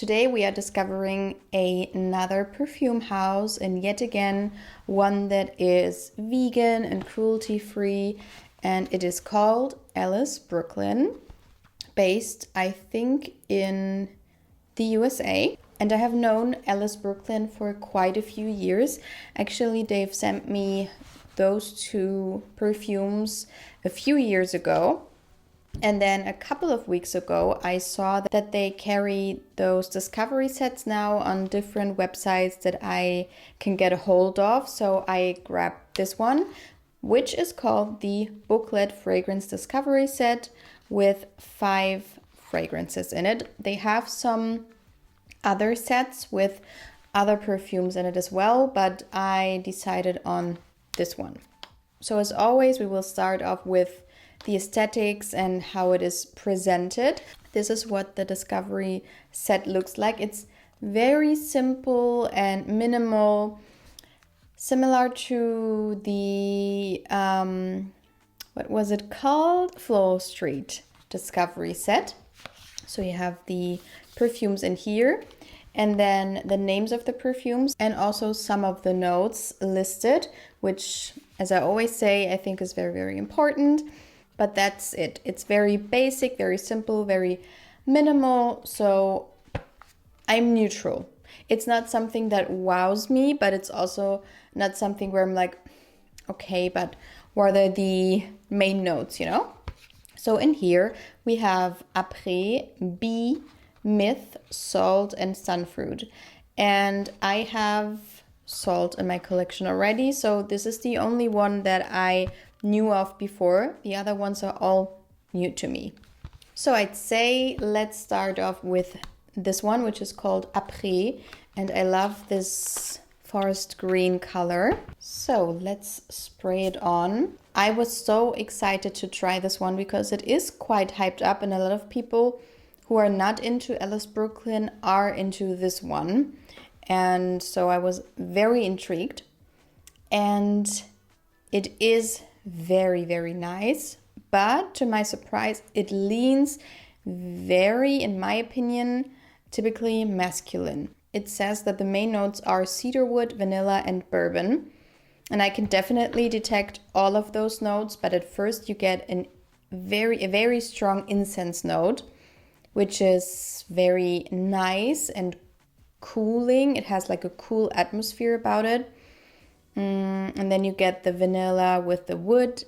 Today we are discovering another perfume house, and yet again one that is vegan and cruelty-free, and it is called Ellis Brooklyn, based I think in the USA. And I have known Ellis Brooklyn for quite a few years. Actually, they've sent me those two perfumes a few years ago. And then a couple of weeks ago, I saw that they carry those discovery sets now on different websites that I can get a hold of. So I grabbed this one, which is called the Booklet Fragrance Discovery Set with 5 fragrances in it. They have some other sets with other perfumes in it as well, but I decided on this one. So as always, we will start off with the aesthetics and how it is presented. This is what the discovery set looks like. It's very simple and minimal, similar to the what was it called? Flow Street discovery set. So you have the perfumes in here, and then the names of the perfumes, and also some of the notes listed, which, as I always say, I think is very, very important. But that's it. It's very basic, very simple, very minimal. So I'm neutral. It's not something that wows me, but it's also not something where I'm like, okay, but what are the main notes, you know? So in here we have Après, Bee, Myth, Salt, and Sunfruit. And I have Salt in my collection already. So this is the only one that I knew of before. The other ones are all new to me. So I'd say let's start off with this one, which is called Après, and I love this forest green color. So let's spray it on. I was so excited to try this one because it is quite hyped up, and a lot of people who are not into Ellis Brooklyn are into this one. And so I was very intrigued, and it is very, very nice, but to my surprise, it leans very, in my opinion, typically masculine. It says that the main notes are cedarwood, vanilla, and bourbon, and I can definitely detect all of those notes, but at first you get a very strong incense note, which is very nice and cooling. It has like a cool atmosphere about it. And then you get the vanilla with the wood.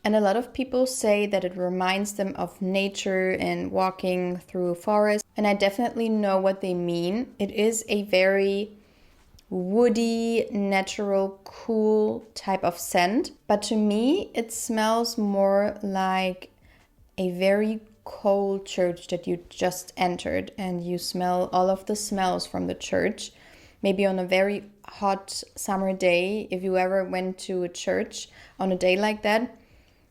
And a lot of people say that it reminds them of nature and walking through a forest. And I definitely know what they mean. It is a very woody, natural, cool type of scent. But to me, it smells more like a very cold church that you just entered, and you smell all of the smells from the church. Maybe on a very hot summer day, if you ever went to a church on a day like that,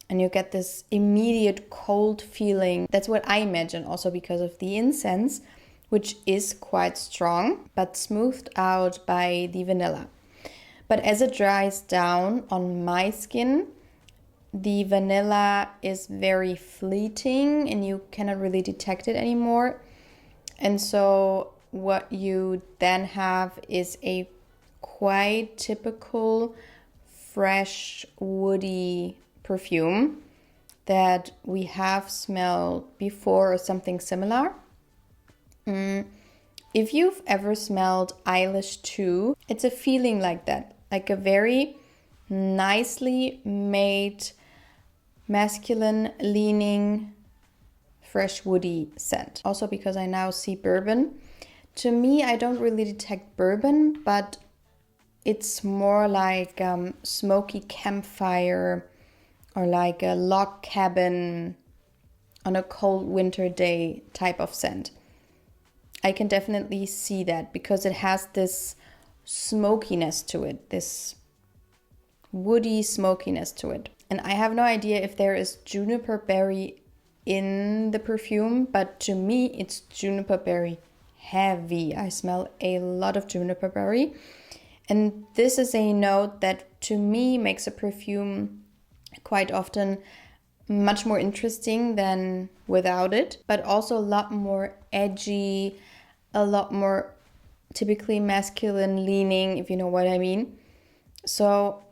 and you get this immediate cold feeling. That's what I imagine, also because of the incense, which is quite strong, but smoothed out by the vanilla. But as it dries down on my skin, the vanilla is very fleeting and you cannot really detect it anymore. And so what you then have is a quite typical fresh woody perfume that we have smelled before, or something similar. If you've ever smelled Eilish 2, it's a feeling like that, like a very nicely made, masculine leaning, fresh woody scent. Also because I now see bourbon. To me, I don't really detect bourbon, but it's more like smoky campfire, or like a log cabin on a cold winter day type of scent. I can definitely see that because it has this smokiness to it, this woody smokiness to it. And I have no idea if there is juniper berry in the perfume, but to me it's juniper berry heavy. I smell a lot of juniper berry. And this is a note that to me makes a perfume quite often much more interesting than without it, but also a lot more edgy, a lot more typically masculine leaning, if you know what I mean. So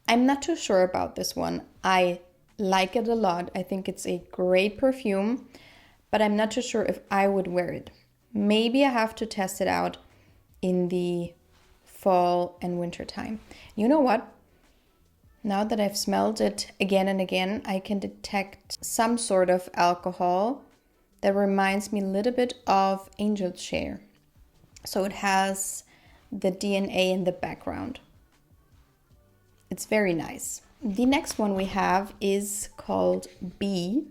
I'm not too sure about this one. I like it a lot. I think it's a great perfume, but I'm not too sure if I would wear it. Maybe I have to test it out in the fall and winter time. You know what? Now that I've smelled it again and again, I can detect some sort of alcohol that reminds me a little bit of Angel's Share. So it has the DNA in the background. It's very nice. The next one we have is called Bee,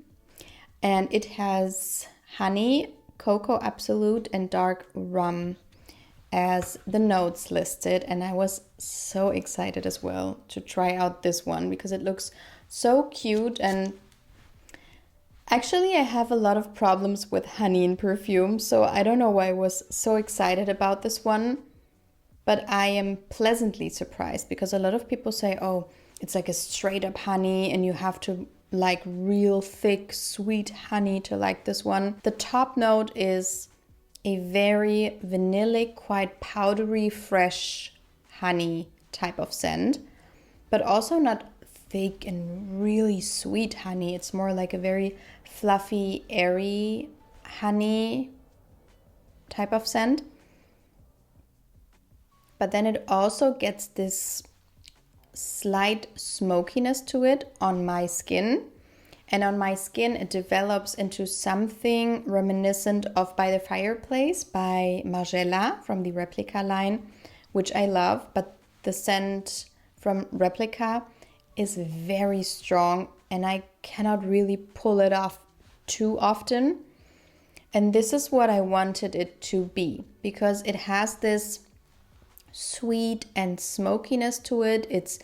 and it has honey, cocoa absolute, and dark rum as the notes listed. And I was so excited as well to try out this one because it looks so cute. And actually I have a lot of problems with honey in perfume, so I don't know why I was so excited about this one. But I am pleasantly surprised because a lot of people say, oh, it's like a straight up honey and you have to like real thick, sweet honey to like this one. The top note is a very vanillic, quite powdery, fresh honey type of scent, but also not thick and really sweet honey. It's more like a very fluffy, airy honey type of scent. But then it also gets this slight smokiness to it on my skin. And on my skin, it develops into something reminiscent of By the Fireplace by Margiela from the Replica line, which I love. But the scent from Replica is very strong and I cannot really pull it off too often. And this is what I wanted it to be because it has this sweet and smokiness to it. It's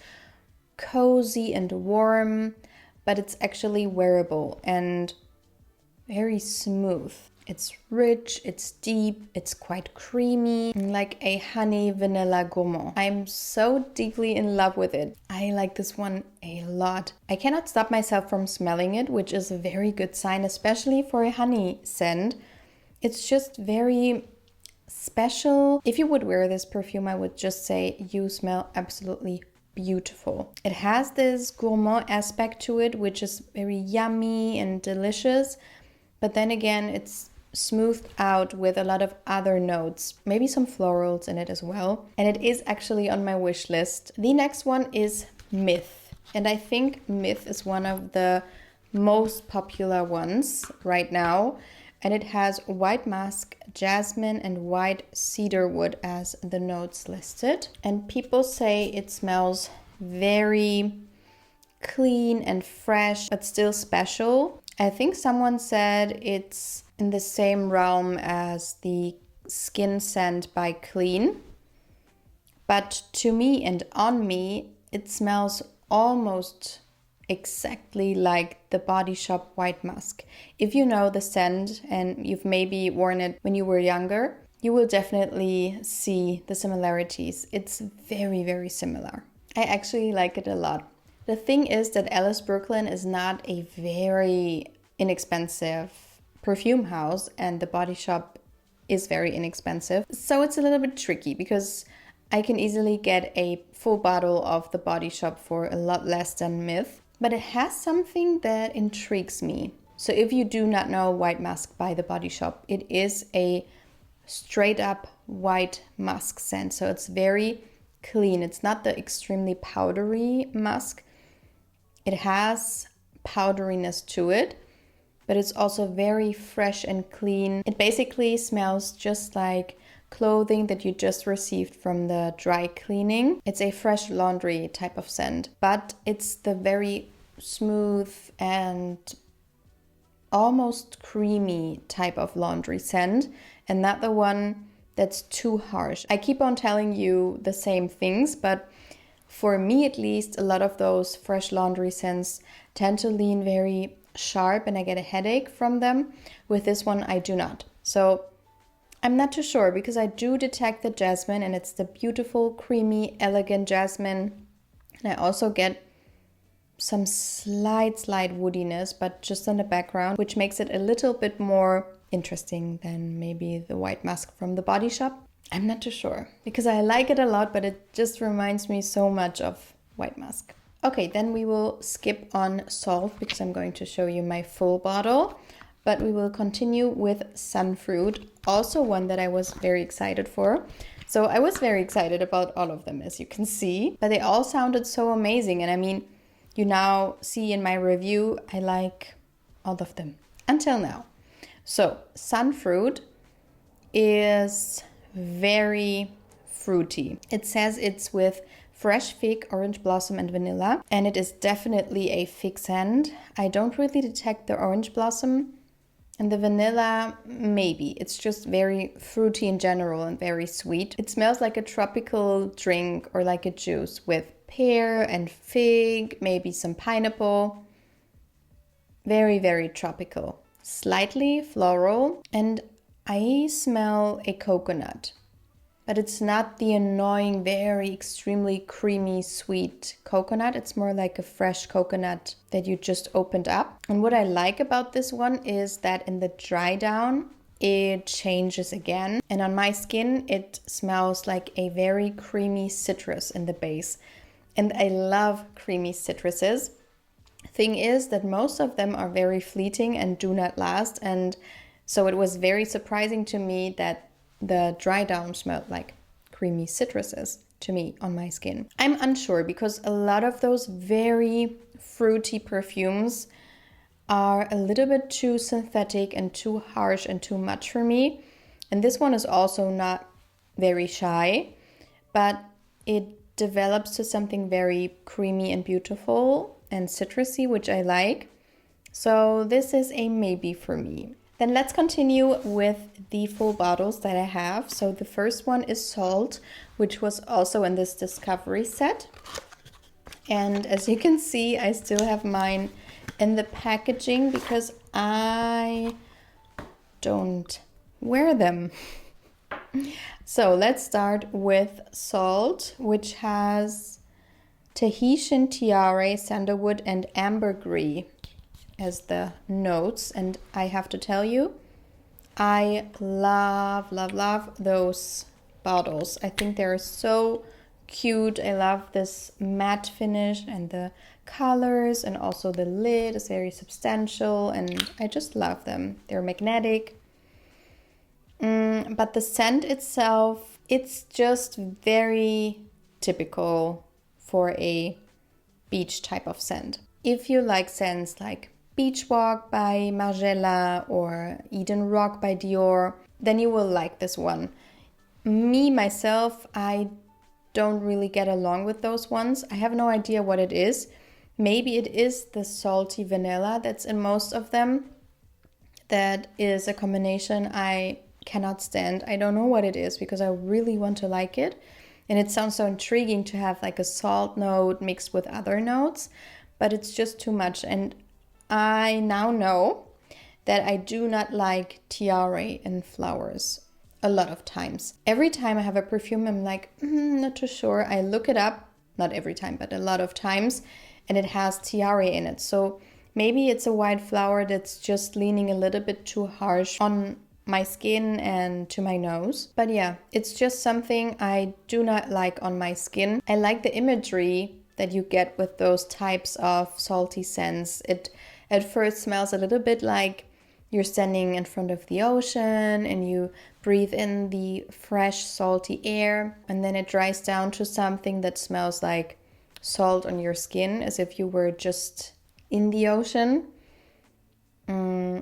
cozy and warm, but it's actually wearable and very smooth. It's rich, it's deep, it's quite creamy, like a honey vanilla gourmand. I'm so deeply in love with it. I like this one a lot. I cannot stop myself from smelling it, which is a very good sign, especially for a honey scent. It's just very special. If you would wear this perfume, I would just say you smell absolutely beautiful. It has this gourmand aspect to it, which is very yummy and delicious. But then again, it's smoothed out with a lot of other notes, maybe some florals in it as well. And it is actually on my wish list. The next one is Myth. And I think Myth is one of the most popular ones right now. And it has white musk, jasmine, and white cedarwood as the notes listed. And people say it smells very clean and fresh, but still special. I think someone said it's in the same realm as the skin scent by Clean. But to me and on me, it smells almost exactly like the Body Shop White Musk. If you know the scent and you've maybe worn it when you were younger, you will definitely see the similarities. It's very, very similar. I actually like it a lot. The thing is that Ellis Brooklyn is not a very inexpensive perfume house and the Body Shop is very inexpensive. So it's a little bit tricky because I can easily get a full bottle of the Body Shop for a lot less than Myth. But it has something that intrigues me. So if you do not know White Musk by the Body Shop, it is a straight up white musk scent. So it's very clean. It's not the extremely powdery musk. It has powderiness to it, but it's also very fresh and clean. It basically smells just like clothing that you just received from the dry cleaning. It's a fresh laundry type of scent, but it's the very smooth and almost creamy type of laundry scent and not the one that's too harsh. I keep on telling you the same things, but for me at least, a lot of those fresh laundry scents tend to lean very sharp and I get a headache from them. With this one, I do not. So I'm not too sure because I do detect the jasmine and it's the beautiful, creamy, elegant jasmine. And I also get some slight woodiness, but just on the background, which makes it a little bit more interesting than maybe the white musk from the Body Shop. I'm not too sure because I like it a lot, but it just reminds me so much of white musk. Okay, then we will skip on salt because I'm going to show you my full bottle, but we will continue with Sunfruit, also one that I was very excited for. So I was very excited about all of them, as you can see, but they all sounded so amazing. And I mean, you now see in my review, I like all of them until now. So Sunfruit is very fruity. It says it's with fresh fig, orange blossom, and vanilla, and it is definitely a fig scent. I don't really detect the orange blossom, and the vanilla, maybe. It's just very fruity in general and very sweet. It smells like a tropical drink or like a juice with pear and fig, maybe some pineapple. Very, very tropical. Slightly floral, and I smell a coconut, but it's not the annoying, very extremely creamy, sweet coconut. It's more like a fresh coconut that you just opened up. And what I like about this one is that in the dry down, it changes again. And on my skin, it smells like a very creamy citrus in the base. And I love creamy citruses. Thing is that most of them are very fleeting and do not last, and so it was very surprising to me that the dry down smelled like creamy citruses to me on my skin. I'm unsure because a lot of those very fruity perfumes are a little bit too synthetic and too harsh and too much for me. And this one is also not very shy, but it develops to something very creamy and beautiful and citrusy, which I like. So this is a maybe for me. Then let's continue with the full bottles that I have. So the first one is Salt, which was also in this discovery set. And as you can see, I still have mine in the packaging because I don't wear them. So let's start with Salt, which has Tahitian tiare, sandalwood, and ambergris as the notes. And I have to tell you, I love, love, love those bottles. I think they're so cute. I love this matte finish and the colors, and also the lid is very substantial, and I just love them. They're magnetic. But the scent itself, it's just very typical for a beach type of scent. If you like scents like Beach Walk by Margiela or Eden Rock by Dior, then you will like this one. Me, myself, I don't really get along with those ones. I have no idea what it is. Maybe it is the salty vanilla that's in most of them. That is a combination I cannot stand. I don't know what it is because I really want to like it. And it sounds so intriguing to have like a salt note mixed with other notes, but it's just too much. And I now know that I do not like tiare and flowers a lot of times. Every time I have a perfume, I'm like, not too sure. I look it up, not every time, but a lot of times, and it has tiare in it. So maybe it's a white flower that's just leaning a little bit too harsh on my skin and to my nose. But yeah, it's just something I do not like on my skin. I like the imagery that you get with those types of salty scents. It at first smells a little bit like you're standing in front of the ocean and you breathe in the fresh salty air, and then it dries down to something that smells like salt on your skin, as if you were just in the ocean,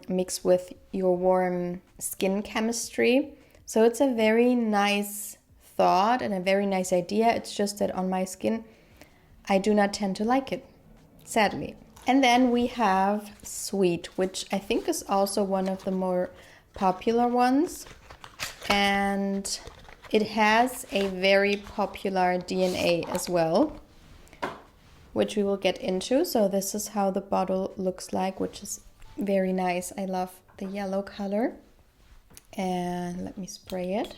mixed with your warm skin chemistry. So it's a very nice thought and a very nice idea. It's just that on my skin, I do not tend to like it, sadly. And then we have Sweet, which I think is also one of the more popular ones. And it has a very popular DNA as well, which we will get into. So this is how the bottle looks like, which is very nice. I love the yellow color. And let me spray it.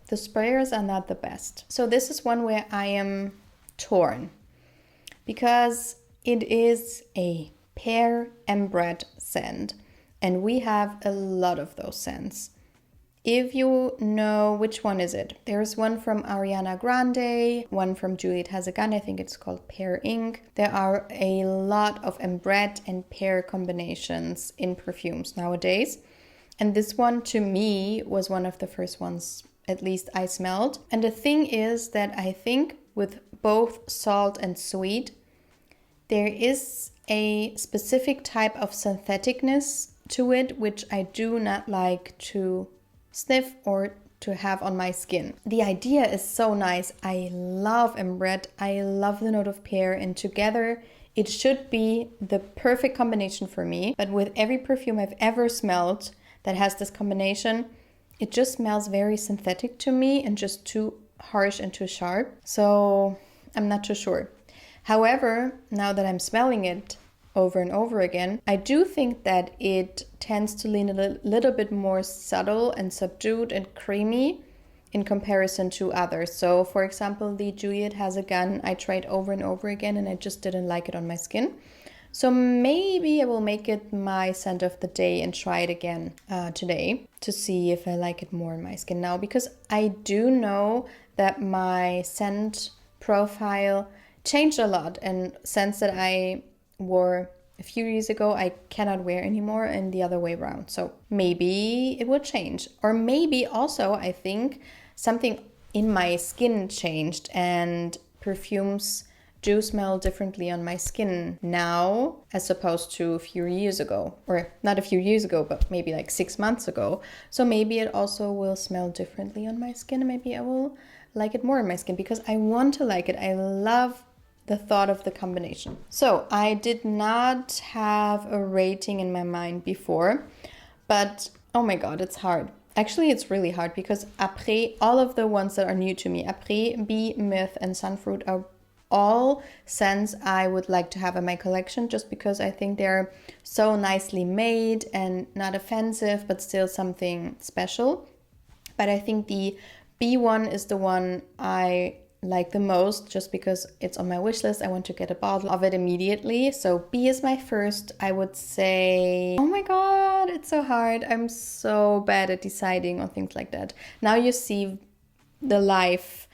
The sprayers are not the best. So this is one where I am torn because it is a pear embred scent. And we have a lot of those scents. If you know which one is it, there's one from Ariana Grande, one from Juliette Hazegan, I think it's called Pear Ink. There are a lot of ambrette and pear combinations in perfumes nowadays. And this one to me was one of the first ones, at least I smelled. And the thing is that I think with both salt and sweet, there is a specific type of syntheticness to it, which I do not like to sniff or to have on my skin. The idea is so nice. I love ambrette. I love the note of pear, and together it should be the perfect combination for me. But with every perfume I've ever smelled that has this combination, it just smells very synthetic to me and just too harsh and too sharp. So I'm not too sure. However, now that I'm smelling it over and over again, I do think that it tends to lean a little bit more subtle and subdued and creamy in comparison to others. So for example, the Juliette Hazegan I tried over and over again and I just didn't like it on my skin. So maybe I will make it my scent of the day and try it again today to see if I like it more on my skin now, because I do know that my scent profile changed a lot, and scents that I wore a few years ago I cannot wear anymore, and the other way around. So maybe it will change, or maybe also I think something in my skin changed and perfumes do smell differently on my skin now as opposed to a few years ago, or not a few years ago, but maybe like 6 months ago. So maybe it also will smell differently on my skin, and maybe I will like it more on my skin because I want to like it. I love the thought of the combination. So I did not have a rating in my mind before, but oh my god, it's hard. Actually, it's really hard because Après, all of the ones that are new to me, Après, Bee, Myth, and Sunfruit are all scents I would like to have in my collection, just because I think they're so nicely made and not offensive, but still something special. But I think the Bee one is the one I like the most, just because it's on my wish list. I want to get a bottle of it immediately. So Bee is my first. I would say, oh my god, it's so hard. I'm so bad at deciding on things like that. Now you see the live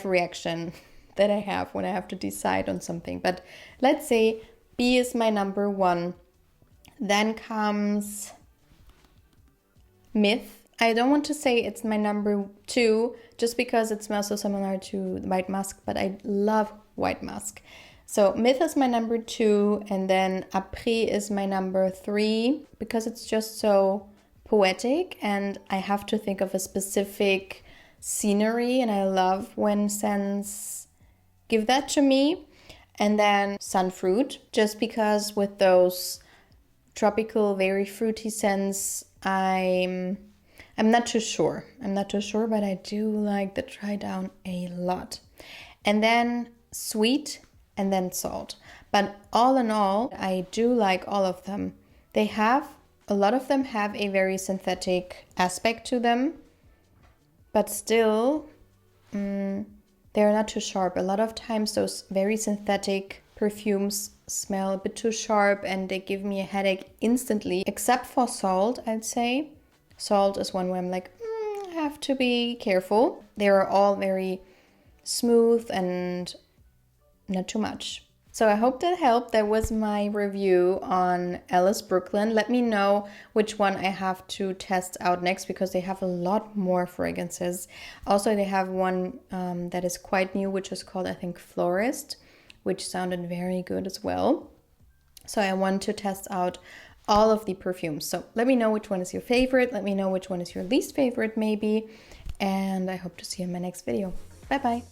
reaction that I have when I have to decide on something. But let's say Bee is my number one. Then comes Myth. I don't want to say it's my number two just because it smells so similar to White Musk, but I love White Musk. So Myth is my number two, and then Après is my number three because it's just so poetic and I have to think of a specific scenery, and I love when scents give that to me. And then Sunfruit, just because with those tropical, very fruity scents, I'm not too sure. But I do like the Dry Down a lot. And then Sweet, and then Salt. But all in all, I do like all of them. A lot of them have a very synthetic aspect to them, but still, they're not too sharp. A lot of times those very synthetic perfumes smell a bit too sharp and they give me a headache instantly, except for Salt, I'd say. Salt is one where I'm like, I have to be careful. They are all very smooth and not too much. So I hope that helped. That was my review on Ellis Brooklyn. Let me know which one I have to test out next, because they have a lot more fragrances. Also, they have one that is quite new, which is called, I think, Florist, which sounded very good as well. So I want to test out all of the perfumes. So let me know which one is your favorite. Let me know which one is your least favorite maybe. And I hope to see you in my next video. Bye bye.